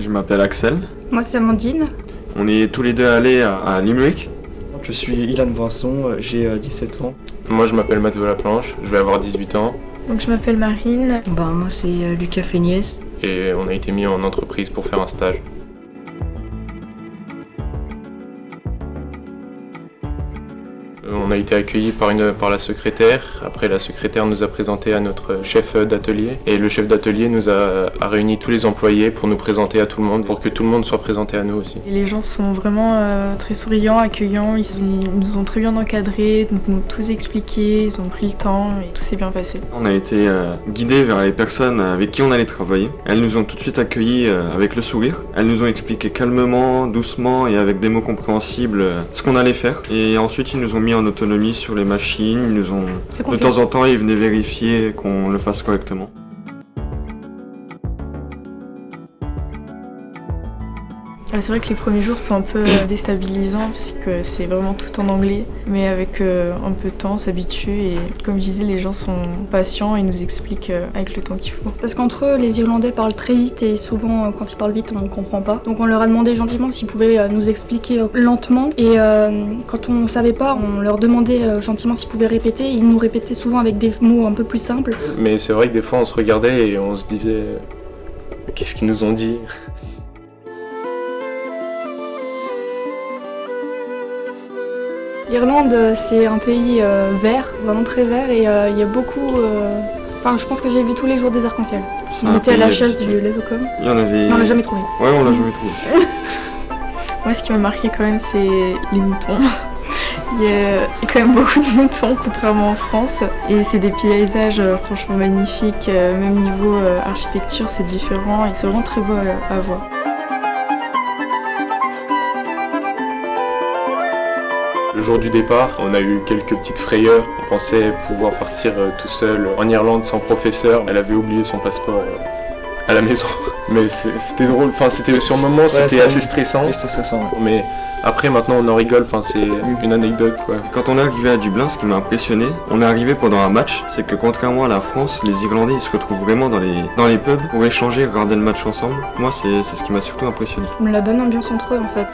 Je m'appelle Axel. Moi c'est Amandine. On est tous les deux allés à Limerick. Je suis Ilan Vincent, j'ai 17 ans. Moi je m'appelle Mathéo Laplanche, je vais avoir 18 ans. Donc je m'appelle Marine. Moi c'est Lucas Feigniès. Et on a été mis en entreprise pour faire un stage. On a été accueillis par la secrétaire. Après, la secrétaire nous a présenté à notre chef d'atelier. Et le chef d'atelier nous a réuni tous les employés pour nous présenter à tout le monde, pour que tout le monde soit présenté à nous aussi. Et les gens sont vraiment très souriants, accueillants. Ils nous ont très bien encadrés, nous ont tous expliqué, ils ont pris le temps et tout s'est bien passé. On a été guidés vers les personnes avec qui on allait travailler. Elles nous ont tout de suite accueillis avec le sourire. Elles nous ont expliqué calmement, doucement et avec des mots compréhensibles ce qu'on allait faire. Et ensuite, ils nous ont mis en autonomie sur les machines, ils nous ont... De temps en temps, ils venaient vérifier qu'on le fasse correctement. C'est vrai que les premiers jours sont un peu déstabilisants parce que c'est vraiment tout en anglais. Mais avec un peu de temps, on s'habitue et comme je disais, les gens sont patients et nous expliquent avec le temps qu'il faut. Parce qu'entre eux, les Irlandais parlent très vite et souvent quand ils parlent vite, on ne comprend pas. Donc on leur a demandé gentiment s'ils pouvaient nous expliquer lentement. Et quand on ne savait pas, on leur demandait gentiment s'ils pouvaient répéter. Ils nous répétaient souvent avec des mots un peu plus simples. Mais c'est vrai que des fois, on se regardait et on se disait qu'est-ce qu'ils nous ont dit ? L'Irlande, c'est un pays vert, vraiment très vert, et il y a beaucoup... Enfin, je pense que j'ai vu tous les jours des arcs-en-ciel. On était à la chasse du Leprechaun. Il y en avait... Non, on l'a jamais trouvé. Ouais, on l'a jamais trouvé. Moi, ce qui m'a marqué quand même, c'est les moutons. Il y a quand même beaucoup de moutons, contrairement en France. Et c'est des paysages franchement magnifiques. Même niveau architecture, c'est différent et c'est vraiment très beau à voir. Le jour du départ, on a eu quelques petites frayeurs. On pensait pouvoir partir tout seul en Irlande sans professeur. Elle avait oublié son passeport à la maison. Mais c'était drôle. Enfin, c'était sur le moment, c'était assez stressant. Oui, c'était stressant. Ouais. Mais après, maintenant, on en rigole. Enfin, c'est une anecdote, quoi. Quand on est arrivé à Dublin, ce qui m'a impressionné, on est arrivé pendant un match, c'est que contrairement à la France, les Irlandais ils se retrouvent vraiment dans les pubs pour échanger, regarder le match ensemble. Moi, c'est ce qui m'a surtout impressionné. La bonne ambiance entre eux, en fait.